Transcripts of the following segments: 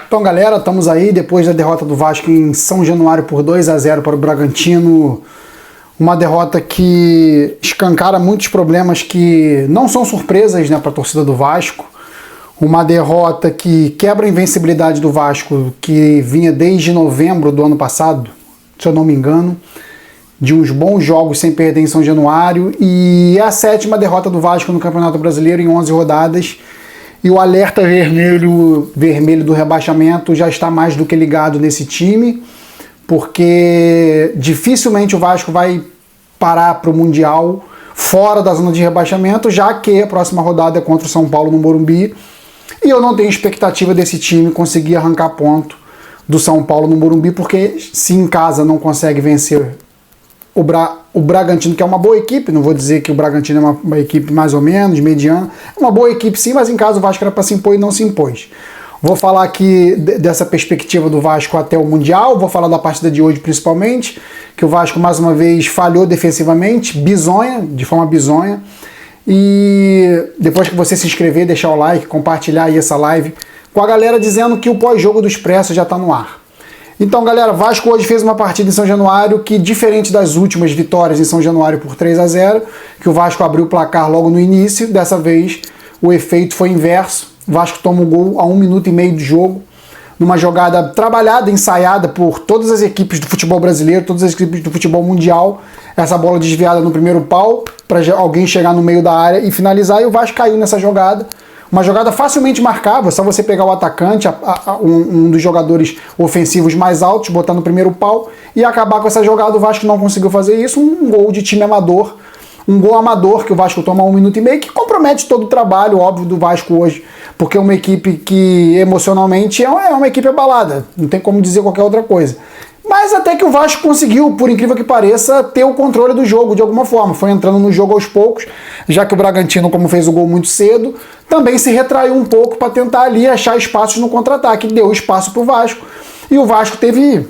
Então, galera, estamos aí depois da derrota do Vasco em São Januário por 2-0 para o Bragantino. Uma derrota que escancara muitos problemas que não são surpresas, né, para a torcida do Vasco. Uma derrota que quebra a invencibilidade do Vasco, que vinha desde novembro do ano passado, se eu não me engano, de uns bons jogos sem perder em São Januário. E é a 7ª derrota do Vasco no Campeonato Brasileiro em 11 rodadas. E o alerta vermelho do rebaixamento já está mais do que ligado nesse time, porque dificilmente o Vasco vai parar para o Mundial fora da zona de rebaixamento, já que a próxima rodada é contra o São Paulo no Morumbi. E eu não tenho expectativa desse time conseguir arrancar ponto do São Paulo no Morumbi, porque se em casa não consegue vencer o Bragantino, que é uma boa equipe, não vou dizer que o Bragantino é uma equipe mais ou menos, mediana, é uma boa equipe sim, mas em casa o Vasco era para se impor e não se impôs. Vou falar aqui dessa perspectiva do Vasco até o Mundial, vou falar da partida de hoje principalmente, que o Vasco mais uma vez falhou defensivamente, de forma bizonha. E depois que você se inscrever, deixar o like, compartilhar aí essa live com a galera dizendo que o pós-jogo do Expresso já está no ar. Então, galera, Vasco hoje fez uma partida em São Januário que, diferente das últimas vitórias em São Januário por 3-0, que o Vasco abriu o placar logo no início, dessa vez o efeito foi inverso. O Vasco toma o gol a 1 minuto e meio de jogo, numa jogada trabalhada, ensaiada por todas as equipes do futebol brasileiro, todas as equipes do futebol mundial. Essa bola desviada no primeiro pau, para alguém chegar no meio da área e finalizar, e o Vasco caiu nessa jogada. Uma jogada facilmente marcável, só você pegar o atacante, um dos jogadores ofensivos mais altos, botar no primeiro pau e acabar com essa jogada. O Vasco não conseguiu fazer isso, um gol de time amador, um gol amador que o Vasco toma 1 minuto e meio, que compromete todo o trabalho, óbvio, do Vasco hoje, porque é uma equipe que emocionalmente é uma equipe abalada, não tem como dizer qualquer outra coisa. Mas até que o Vasco conseguiu, por incrível que pareça, ter o controle do jogo de alguma forma. Foi entrando no jogo aos poucos, já que o Bragantino, como fez o gol muito cedo, também se retraiu um pouco para tentar ali achar espaços no contra-ataque. Deu espaço para o Vasco. E o Vasco teve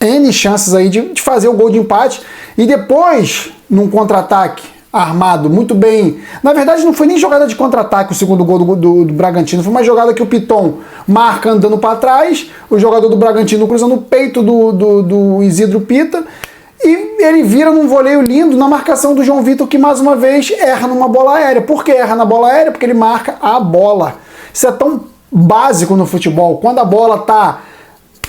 N chances aí de fazer o gol de empate. E depois, num contra-ataque armado muito bem. Na verdade, não foi nem jogada de contra-ataque o segundo gol do Bragantino. Foi uma jogada que o Piton marca andando para trás, o jogador do Bragantino cruzando o peito do Isidro Pita, e ele vira num voleio lindo na marcação do João Vitor, que mais uma vez erra numa bola aérea. Por que erra na bola aérea? Porque ele marca a bola. Isso é tão básico no futebol. Quando a bola está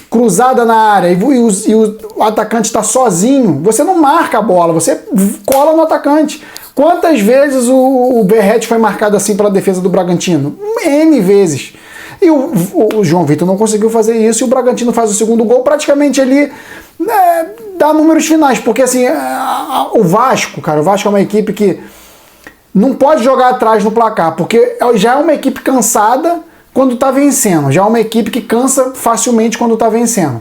cruzada na área e o atacante está sozinho, você não marca a bola, você cola no atacante. Quantas vezes o Verratti foi marcado assim pela defesa do Bragantino? N vezes. E o João Vitor não conseguiu fazer isso, e o Bragantino faz o segundo gol praticamente ali, dá números finais, porque assim, o Vasco é uma equipe que não pode jogar atrás no placar, porque já é uma equipe cansada quando está vencendo, já é uma equipe que cansa facilmente quando está vencendo.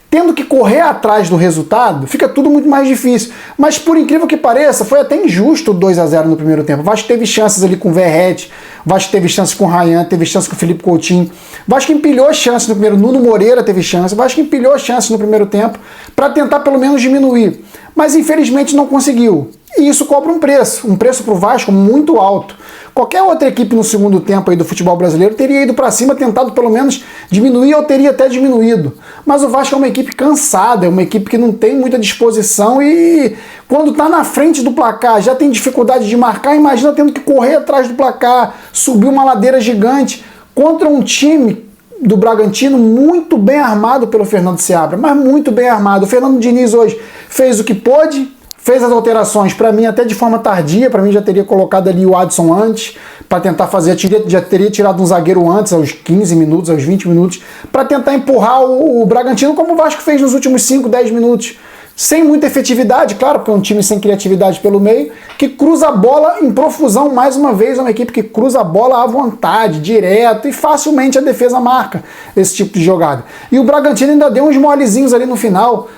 Tendo que correr atrás do resultado, fica tudo muito mais difícil. Mas por incrível que pareça, foi até injusto o 2-0 no primeiro tempo. O Vasco teve chances ali com o Verratti, o Vasco teve chances com o Ryan, teve chances com o Felipe Coutinho. O Vasco empilhou chances no primeiro, Nuno Moreira teve chances, o Vasco empilhou chances no primeiro tempo para tentar pelo menos diminuir. Mas infelizmente não conseguiu. E isso cobra um preço para o Vasco muito alto. Qualquer outra equipe no segundo tempo aí do futebol brasileiro teria ido para cima, tentado pelo menos diminuir, ou teria até diminuído. Mas o Vasco é uma equipe cansada, é uma equipe que não tem muita disposição, e quando está na frente do placar já tem dificuldade de marcar. Imagina tendo que correr atrás do placar, subir uma ladeira gigante contra um time do Bragantino muito bem armado pelo Fernando Seabra, mas muito bem armado. O Fernando Diniz hoje fez o que pôde, fez as alterações, para mim até de forma tardia, para mim já teria colocado ali o Adson antes, para tentar fazer, já teria tirado um zagueiro antes, aos 15 minutos, aos 20 minutos, para tentar empurrar o Bragantino, como o Vasco fez nos últimos 5, 10 minutos. Sem muita efetividade, claro, porque é um time sem criatividade pelo meio, que cruza a bola em profusão, mais uma vez, é uma equipe que cruza a bola à vontade, direto, e facilmente a defesa marca esse tipo de jogada. E o Bragantino ainda deu uns molezinhos ali no final,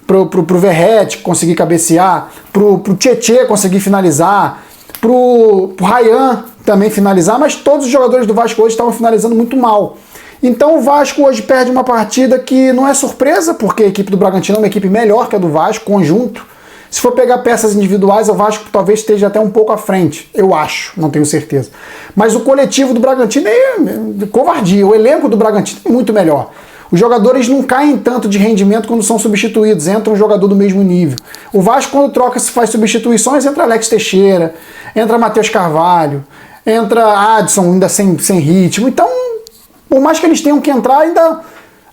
pro Verratti conseguir cabecear, pro Tietê conseguir finalizar, pro Ryan também finalizar, mas todos os jogadores do Vasco hoje estavam finalizando muito mal. Então o Vasco hoje perde uma partida que não é surpresa, porque a equipe do Bragantino é uma equipe melhor que a do Vasco, conjunto. Se for pegar peças individuais, o Vasco talvez esteja até um pouco à frente, eu acho, não tenho certeza. Mas o coletivo do Bragantino é covardia, o elenco do Bragantino é muito melhor. Os jogadores não caem tanto de rendimento quando são substituídos, entra um jogador do mesmo nível. O Vasco, quando troca, se faz substituições, entra Alex Teixeira, entra Matheus Carvalho, entra Adson, ainda sem ritmo. Então, por mais que eles tenham que entrar,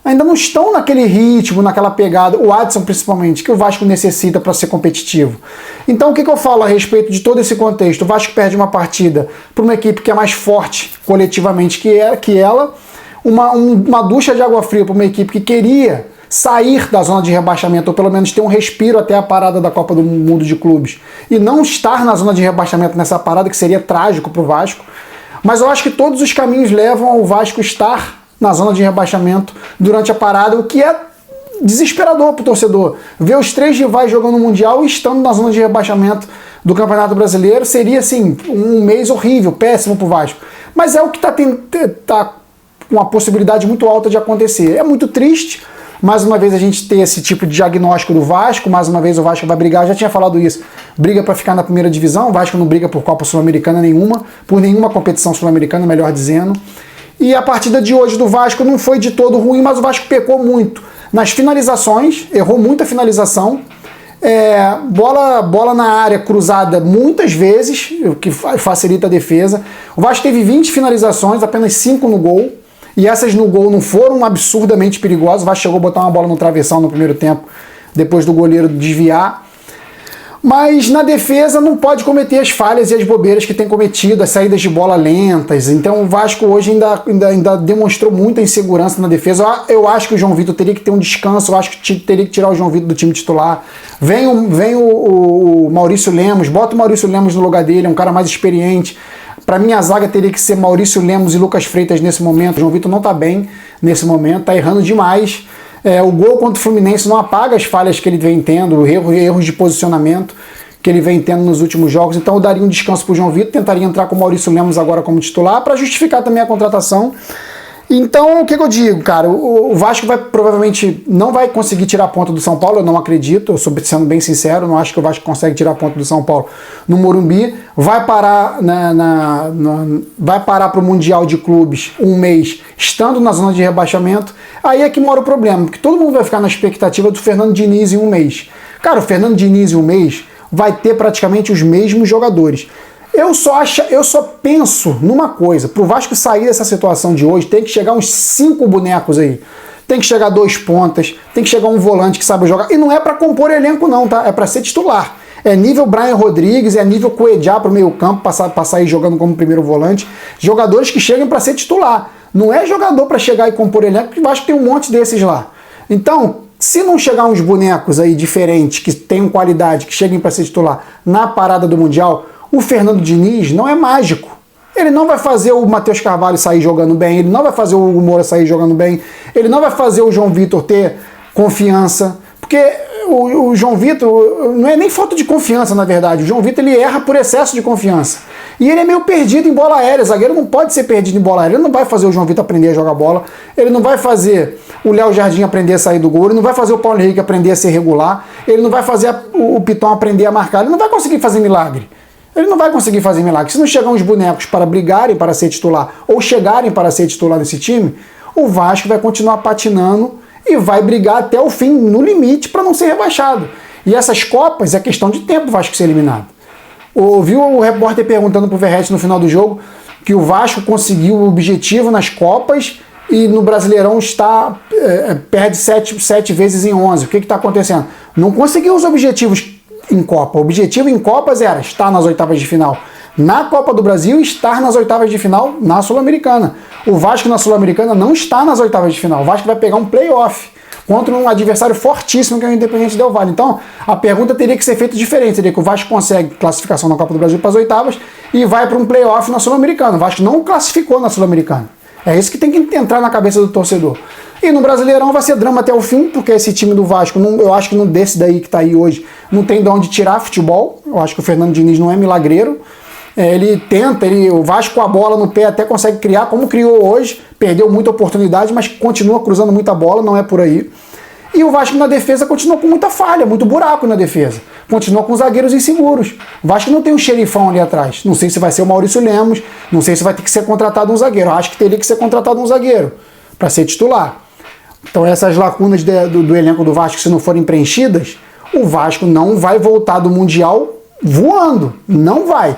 ainda não estão naquele ritmo, naquela pegada, o Adson principalmente, que o Vasco necessita para ser competitivo. Então o que eu falo a respeito de todo esse contexto? O Vasco perde uma partida para uma equipe que é mais forte coletivamente que ela, uma ducha de água fria para uma equipe que queria sair da zona de rebaixamento, ou pelo menos ter um respiro até a parada da Copa do Mundo de Clubes, e não estar na zona de rebaixamento nessa parada, que seria trágico para o Vasco. Mas eu acho que todos os caminhos levam ao Vasco estar na zona de rebaixamento durante a parada, o que é desesperador para o torcedor. Ver os 3 rivais jogando no Mundial e estando na zona de rebaixamento do Campeonato Brasileiro seria, assim, um mês horrível, péssimo para o Vasco. Mas é o que tá com uma possibilidade muito alta de acontecer. É muito triste, mais uma vez, a gente ter esse tipo de diagnóstico do Vasco. Mais uma vez o Vasco vai brigar, eu já tinha falado isso, briga para ficar na primeira divisão. O Vasco não briga por Copa Sul-Americana nenhuma, por nenhuma competição sul-americana, melhor dizendo. E a partida de hoje do Vasco não foi de todo ruim, mas o Vasco pecou muito nas finalizações, errou muita finalização, bola na área cruzada muitas vezes, o que facilita a defesa. O Vasco teve 20 finalizações, apenas 5 no gol, e essas no gol não foram absurdamente perigosas. O Vasco chegou a botar uma bola no travessão no primeiro tempo, depois do goleiro desviar. Mas na defesa não pode cometer as falhas e as bobeiras que tem cometido, as saídas de bola lentas. Então o Vasco hoje ainda demonstrou muita insegurança na defesa. Eu acho que o João Vitor teria que ter um descanso, eu acho que teria que tirar o João Vitor do time titular. Vem o Maurício Lemos, bota o Maurício Lemos no lugar dele, é um cara mais experiente. Para mim a zaga teria que ser Maurício Lemos e Lucas Freitas nesse momento. O João Vitor não está bem nesse momento, está errando demais. O gol contra o Fluminense não apaga as falhas que ele vem tendo, erros de posicionamento que ele vem tendo nos últimos jogos. Então eu daria um descanso para o João Vitor, tentaria entrar com o Maurício Lemos agora como titular, para justificar também a contratação. Então, o que eu digo, cara? O Vasco provavelmente não vai conseguir tirar a ponta do São Paulo, eu não acredito, eu sendo bem sincero, não acho que o Vasco consegue tirar a ponta do São Paulo no Morumbi. Vai parar vai parar para o Mundial de Clubes um mês, estando na zona de rebaixamento. Aí é que mora o problema, porque todo mundo vai ficar na expectativa do Fernando Diniz em um mês. Cara, o Fernando Diniz em um mês vai ter praticamente os mesmos jogadores. Eu só penso numa coisa: pro Vasco sair dessa situação de hoje, tem que chegar uns 5 bonecos aí. Tem que chegar 2 pontas, tem que chegar um volante que sabe jogar. E não é para compor elenco não, tá? É para ser titular. É nível Brian Rodrigues, é nível Cuejá pro meio campo, pra sair jogando como primeiro volante. Jogadores que chegam para ser titular. Não é jogador para chegar e compor elenco, porque o Vasco tem um monte desses lá. Então, se não chegar uns bonecos aí diferentes, que tenham qualidade, que cheguem para ser titular na parada do Mundial, o Fernando Diniz não é mágico. Ele não vai fazer o Matheus Carvalho sair jogando bem, ele não vai fazer o Hugo Moura sair jogando bem, ele não vai fazer o João Vitor ter confiança, porque o João Vitor não é nem falta de confiança, na verdade. O João Vitor ele erra por excesso de confiança. E ele é meio perdido em bola aérea. O zagueiro não pode ser perdido em bola aérea. Ele não vai fazer o João Vitor aprender a jogar bola, ele não vai fazer o Léo Jardim aprender a sair do gol, ele não vai fazer o Paulo Henrique aprender a ser regular, ele não vai fazer o Piton aprender a marcar, ele não vai conseguir fazer milagre. Ele não vai conseguir fazer milagre. Se não chegar uns bonecos para brigarem para ser titular ou chegarem para ser titular nesse time, o Vasco vai continuar patinando e vai brigar até o fim, no limite, para não ser rebaixado. E essas Copas é questão de tempo o Vasco ser eliminado. Ouviu o repórter perguntando pro Verratti no final do jogo que o Vasco conseguiu o objetivo nas Copas e no Brasileirão perde 7 vezes em 11. O que está acontecendo? Não conseguiu os objetivos em Copa. O objetivo em Copas era estar nas oitavas de final na Copa do Brasil e estar nas oitavas de final na Sul-Americana. O Vasco na Sul-Americana não está nas oitavas de final. O Vasco vai pegar um play-off contra um adversário fortíssimo que é o Independente Del Valle. Então, a pergunta teria que ser feita diferente. Seria que o Vasco consegue classificação na Copa do Brasil para as oitavas e vai para um play-off na Sul-Americana. O Vasco não classificou na Sul-Americana. É isso que tem que entrar na cabeça do torcedor. E no Brasileirão vai ser drama até o fim, porque esse time do Vasco, eu acho que não desse daí que está aí hoje, não tem de onde tirar futebol. Eu acho que o Fernando Diniz não é milagreiro. Ele tenta, o Vasco com a bola no pé até consegue criar, como criou hoje, perdeu muita oportunidade, mas continua cruzando muita bola, não é por aí. E o Vasco na defesa continua com muita falha, muito buraco na defesa. Continua com zagueiros inseguros. O Vasco não tem um xerifão ali atrás. Não sei se vai ser o Maurício Lemos, não sei se vai ter que ser contratado um zagueiro. Eu acho que teria que ser contratado um zagueiro para ser titular. Então essas lacunas do elenco do Vasco, se não forem preenchidas, o Vasco não vai voltar do Mundial voando. Não vai.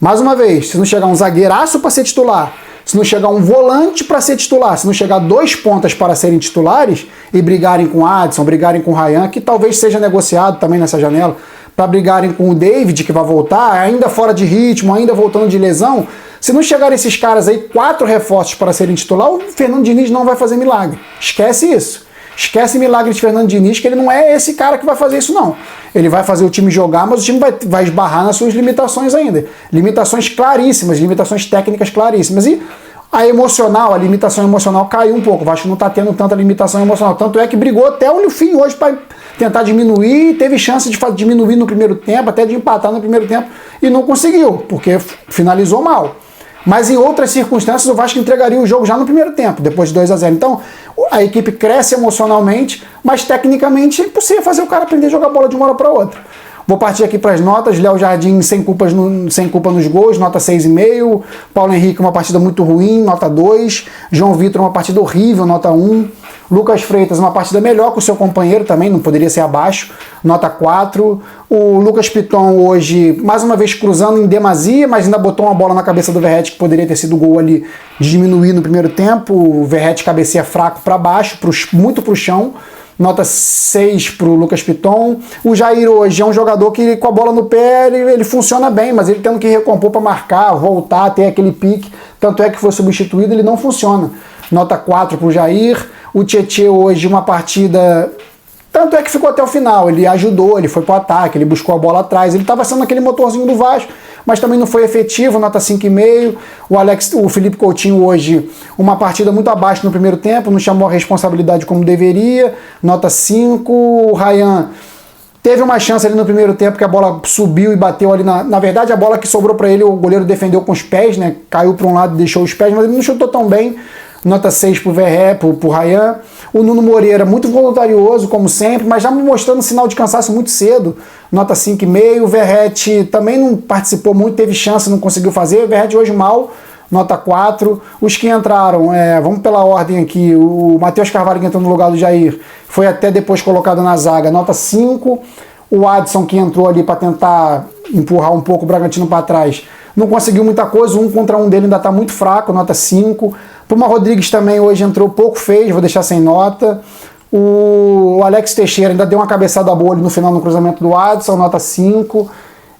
Mais uma vez, se não chegar um zagueiraço para ser titular, se não chegar um volante para ser titular, se não chegar 2 pontas para serem titulares e brigarem com o Adson, brigarem com o Ryan, que talvez seja negociado também nessa janela, para brigarem com o David, que vai voltar, ainda fora de ritmo, ainda voltando de lesão, se não chegar esses caras aí, 4 reforços para serem titular, o Fernando Diniz não vai fazer milagre. Esquece isso. Esquece milagre de Fernando Diniz, que ele não é esse cara que vai fazer isso, não. Ele vai fazer o time jogar, mas o time vai esbarrar nas suas limitações ainda. Limitações claríssimas, limitações técnicas claríssimas. E a limitação emocional caiu um pouco. O Vasco não está tendo tanta limitação emocional. Tanto é que brigou até o fim hoje para tentar diminuir, teve chance de diminuir no primeiro tempo, até de empatar no primeiro tempo, e não conseguiu, porque finalizou mal. Mas em outras circunstâncias o Vasco entregaria o jogo já no primeiro tempo, depois de 2-0. Então a equipe cresce emocionalmente, mas tecnicamente é impossível fazer o cara aprender a jogar bola de uma hora para outra. Vou partir aqui para as notas. Léo Jardim sem culpa nos gols, nota 6,5. Paulo Henrique, uma partida muito ruim, nota 2. João Vitor, uma partida horrível, nota 1. Lucas Freitas, uma partida melhor que o seu companheiro também, não poderia ser abaixo, nota 4. O Lucas Piton hoje, mais uma vez cruzando em demasia, mas ainda botou uma bola na cabeça do Verratti que poderia ter sido gol ali, de diminuir no primeiro tempo. O Verratti cabeceia fraco para baixo, muito para o chão. Nota 6 para o Lucas Piton. O Jair hoje é um jogador que com a bola no pé ele funciona bem, mas ele tendo que recompor para marcar, voltar, ter aquele pique. Tanto é que foi substituído, ele não funciona. Nota 4 para o Jair. O Tietê hoje uma partida... Tanto é que ficou até o final, ele ajudou, ele foi para o ataque, ele buscou a bola atrás, ele estava sendo aquele motorzinho do Vasco, mas também não foi efetivo, nota 5,5. O Felipe Coutinho hoje, uma partida muito abaixo no primeiro tempo, não chamou a responsabilidade como deveria, nota 5. O Ryan teve uma chance ali no primeiro tempo que a bola subiu e bateu ali, na verdade a bola que sobrou para ele, o goleiro defendeu com os pés, né? Caiu para um lado e deixou os pés, mas ele não chutou tão bem. Nota 6 pro Ryan. O Nuno Moreira, muito voluntarioso, como sempre, mas já me mostrando sinal de cansaço muito cedo. Nota 5,5. O Verratti também não participou muito, teve chance, não conseguiu fazer. O Verratti hoje mal, nota 4. Os que entraram, vamos pela ordem aqui. O Matheus Carvalho, que entrou no lugar do Jair, foi até depois colocado na zaga, nota 5. O Adson, que entrou ali para tentar empurrar um pouco o Bragantino para trás, não conseguiu muita coisa, 1 contra 1 dele ainda está muito fraco, nota 5. Puma Rodrigues também hoje entrou pouco, fez, vou deixar sem nota. O Alex Teixeira ainda deu uma cabeçada boa ali no final no cruzamento do Adson, nota 5.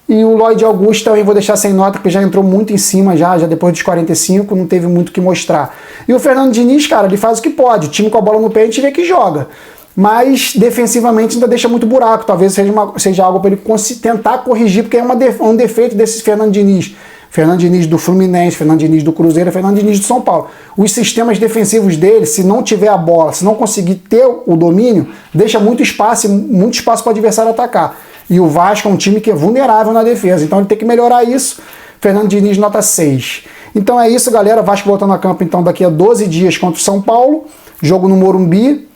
E o Lloyd Augusto também vou deixar sem nota, porque já entrou muito em cima já depois dos 45, não teve muito o que mostrar. E o Fernando Diniz, cara, ele faz o que pode, o time com a bola no pé a gente vê que joga. Mas defensivamente ainda deixa muito buraco, talvez seja algo para ele tentar corrigir, porque é um defeito desse Fernando Diniz. Fernando Diniz do Fluminense, Fernando Diniz do Cruzeiro, Fernando Diniz do São Paulo. Os sistemas defensivos dele, se não tiver a bola, se não conseguir ter o domínio, deixa muito espaço para o adversário atacar. E o Vasco é um time que é vulnerável na defesa, então ele tem que melhorar isso. Fernando Diniz, nota 6. Então é isso, galera. Vasco voltando a campo então daqui a 12 dias contra o São Paulo. Jogo no Morumbi.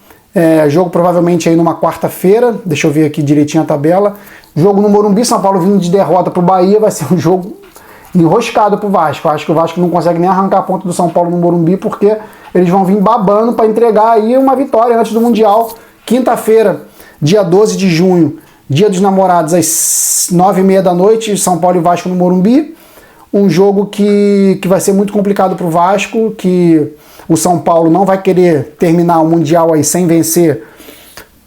Jogo provavelmente aí numa quarta-feira. Deixa eu ver aqui direitinho a tabela. Jogo no Morumbi, São Paulo vindo de derrota para o Bahia. Vai ser um jogo enroscado pro Vasco. Acho que o Vasco não consegue nem arrancar a ponta do São Paulo no Morumbi, porque eles vão vir babando para entregar aí uma vitória antes do Mundial. Quinta-feira, dia 12 de junho, dia dos namorados, às 9h30 da noite, São Paulo e Vasco no Morumbi. Um jogo que vai ser muito complicado pro Vasco, que o São Paulo não vai querer terminar o Mundial aí sem vencer,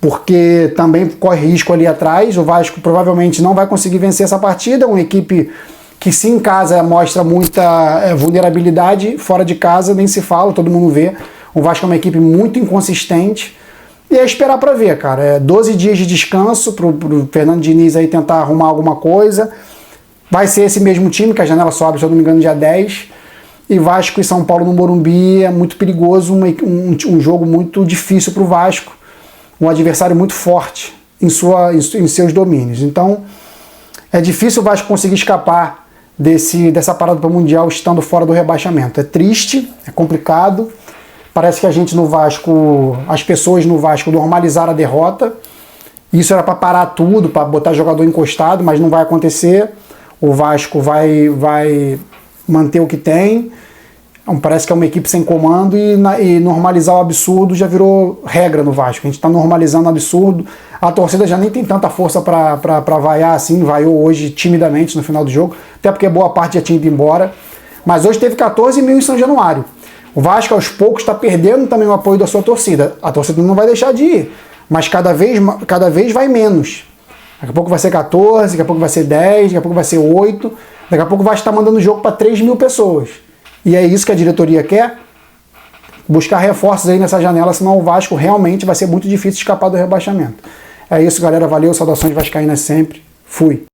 porque também corre risco ali atrás. O Vasco provavelmente não vai conseguir vencer essa partida, uma equipe que se em casa mostra muita vulnerabilidade, fora de casa nem se fala, todo mundo vê. O Vasco é uma equipe muito inconsistente. E é esperar para ver, cara. 12 dias de descanso pro Fernando Diniz aí tentar arrumar alguma coisa. Vai ser esse mesmo time, que a janela sobe, se eu não me engano, dia 10. E Vasco e São Paulo no Morumbi é muito perigoso, um jogo muito difícil pro Vasco. Um adversário muito forte em seus domínios. Então, é difícil o Vasco conseguir escapar dessa parada para o Mundial estando fora do rebaixamento. É triste, é complicado. Parece que a gente no Vasco, as pessoas no Vasco normalizaram a derrota. Isso era para parar tudo, para botar jogador encostado, mas não vai acontecer. O Vasco vai manter o que tem. Então, parece que é uma equipe sem comando e normalizar o absurdo já virou regra no Vasco. A gente está normalizando o absurdo. A torcida já nem tem tanta força para vaiar assim, vaiou hoje timidamente no final do jogo, até porque boa parte já tinha ido embora. Mas hoje teve 14 mil em São Januário. O Vasco aos poucos está perdendo também o apoio da sua torcida. A torcida não vai deixar de ir, mas cada vez vai menos. Daqui a pouco vai ser 14, daqui a pouco vai ser 10, daqui a pouco vai ser 8, daqui a pouco o Vasco está mandando jogo para 3 mil pessoas. E é isso que a diretoria quer? Buscar reforços aí nessa janela, senão o Vasco realmente vai ser muito difícil escapar do rebaixamento. É isso, galera. Valeu, saudações vascaínas sempre. Fui.